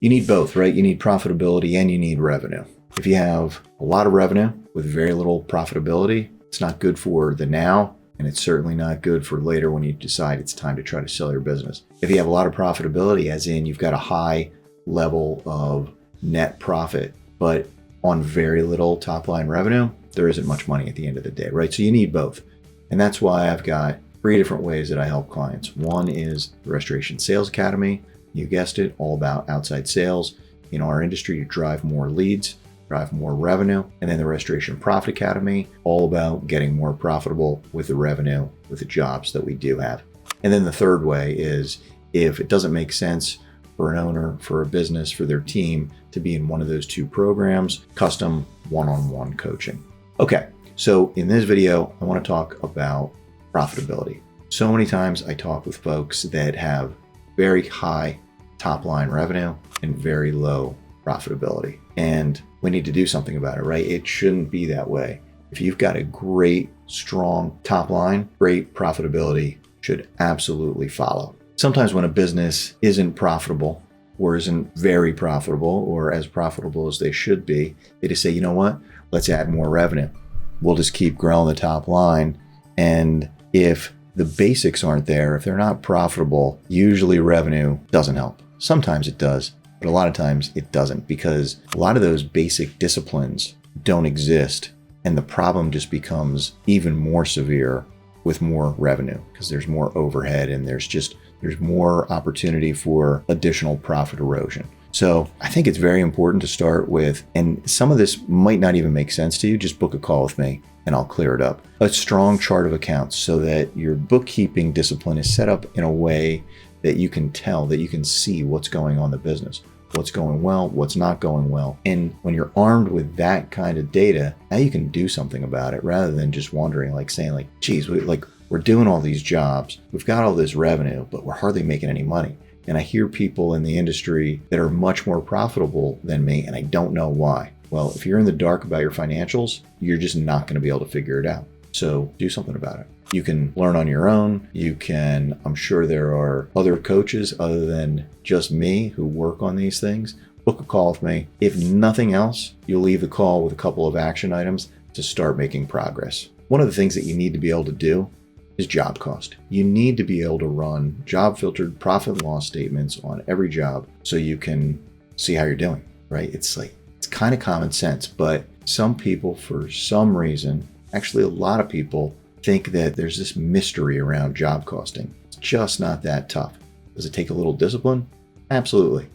You need both, right? You need profitability and you need revenue. If you have a lot of revenue with very little profitability, it's not good for the now, and it's certainly not good for later when you decide it's time to try to sell your business. If you have a lot of profitability, as in you've got a high level of net profit, but on very little top line revenue, there isn't much money at the end of the day, right? So you need both. And that's why I've got 3 different ways that I help clients. One is the Restoration Sales Academy. You guessed it, all about outside sales in our industry to drive more leads, drive more revenue. And then the Restoration Profit Academy, all about getting more profitable with the revenue, with the jobs that we do have. And then the third way is if it doesn't make sense for an owner, for a business, for their team to be in one of those 2 programs, custom one-on-one coaching. Okay, so in this video, I want to talk about profitability. So many times I talk with folks that have very high top line revenue and very low profitability. And we need to do something about it, right? It shouldn't be that way. If you've got a great, strong top line, great profitability should absolutely follow. Sometimes when a business isn't profitable or isn't very profitable or as profitable as they should be, they just say, you know what, let's add more revenue. We'll just keep growing the top line. And if the basics aren't there, if they're not profitable, usually revenue doesn't help. Sometimes it does, but a lot of times it doesn't, because a lot of those basic disciplines don't exist. And the problem just becomes even more severe with more revenue, because there's more overhead and there's more opportunity for additional profit erosion. So I think it's very important to start with, and some of this might not even make sense to you, just book a call with me and I'll clear it up. A strong chart of accounts so that your bookkeeping discipline is set up in a way that you can tell, that you can see what's going on in the business, what's going well, what's not going well. And when you're armed with that kind of data, now you can do something about it rather than just wondering, like saying like, geez, we're doing all these jobs, we've got all this revenue, but we're hardly making any money. And I hear people in the industry that are much more profitable than me, and I don't know why. Well, if you're in the dark about your financials, you're just not going to be able to figure it out. So do something about it. You can learn on your own. I'm sure there are other coaches other than just me who work on these things. Book a call with me. If nothing else, you'll leave the call with a couple of action items to start making progress. One of the things that you need to be able to do is job cost. You need to be able to run job filtered profit and loss statements on every job so you can see how you're doing, right? It's kind of common sense, but some people, for some reason, actually a lot of people, think that there's this mystery around job costing. It's just not that tough. Does it take a little discipline? Absolutely.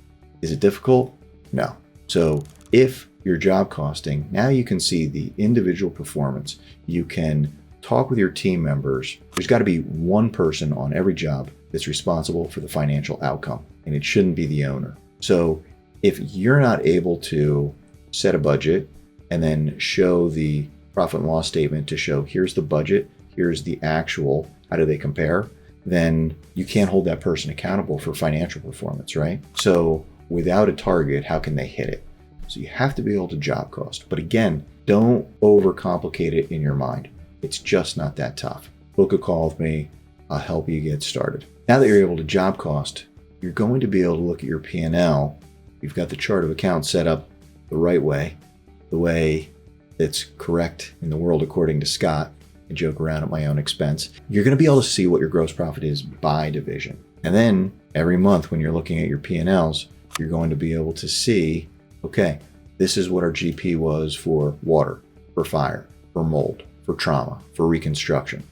Is it difficult? No. So if you're job costing, now you can see the individual performance. You can talk with your team members. There's got to be one person on every job that's responsible for the financial outcome, and it shouldn't be the owner. So if you're not able to set a budget and then show the profit and loss statement to show here's the budget, here's the actual, how do they compare, then you can't hold that person accountable for financial performance, right? So without a target, how can they hit it? So you have to be able to job cost. But again, don't overcomplicate it in your mind. It's just not that tough. Book a call with me. I'll help you get started. Now that you're able to job cost, you're going to be able to look at your P&L. You've got the chart of accounts set up the right way, the way that's correct in the world according to Scott. I joke around at my own expense. You're going to be able to see what your gross profit is by division. And then every month when you're looking at your P&Ls, you're going to be able to see, okay, this is what our GP was for water, for fire, for mold, for trauma, for reconstruction,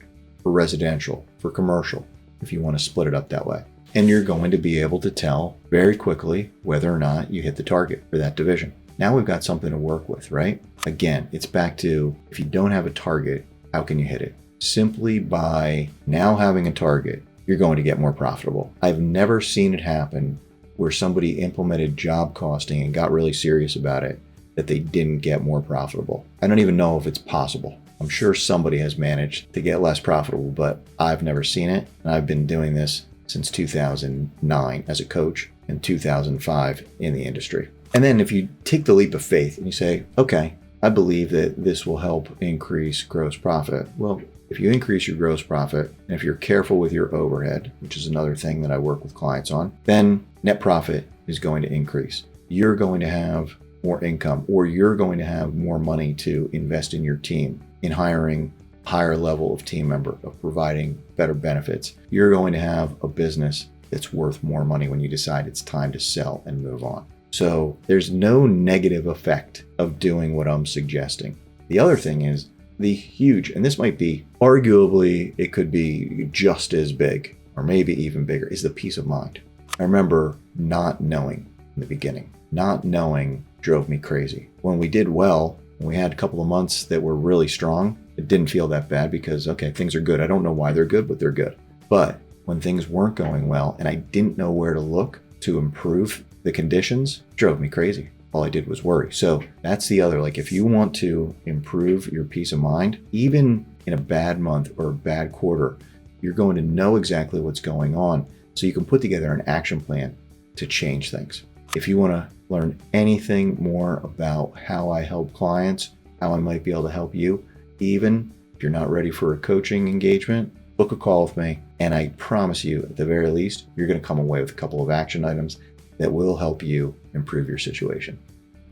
for residential, for commercial, if you want to split it up that way. And you're going to be able to tell very quickly whether or not you hit the target for that division. Now we've got something to work with, right? Again, it's back to, if you don't have a target, how can you hit it? Simply by now having a target, you're going to get more profitable. I've never seen it happen where somebody implemented job costing and got really serious about it, that they didn't get more profitable. I don't even know if it's possible. I'm sure somebody has managed to get less profitable, but I've never seen it. And I've been doing this since 2009 as a coach and 2005 in the industry. And then if you take the leap of faith and you say, okay, I believe that this will help increase gross profit. Well, If you increase your gross profit, and if you're careful with your overhead, which is another thing that I work with clients on, then net profit is going to increase. You're going to have more income, or you're going to have more money to invest in your team, in hiring a higher level of team member, of providing better benefits. You're going to have a business that's worth more money when you decide it's time to sell and move on. So there's no negative effect of doing what I'm suggesting. The other thing is the huge, and this might be arguably, it could be just as big or maybe even bigger, is the peace of mind. I remember not knowing in the beginning. Not knowing drove me crazy. When we did well, when we had a couple of months that were really strong, it didn't feel that bad because, okay, things are good. I don't know why they're good, but they're good. But when things weren't going well and I didn't know where to look to improve the conditions, it drove me crazy. All I did was worry. So that's the other, like if you want to improve your peace of mind, even in a bad month or a bad quarter, you're going to know exactly what's going on so you can put together an action plan to change things. If you want to learn anything more about how I help clients, how I might be able to help you, even if you're not ready for a coaching engagement, book a call with me. And I promise you, at the very least, you're going to come away with a couple of action items that will help you improve your situation.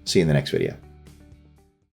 See you in the next video.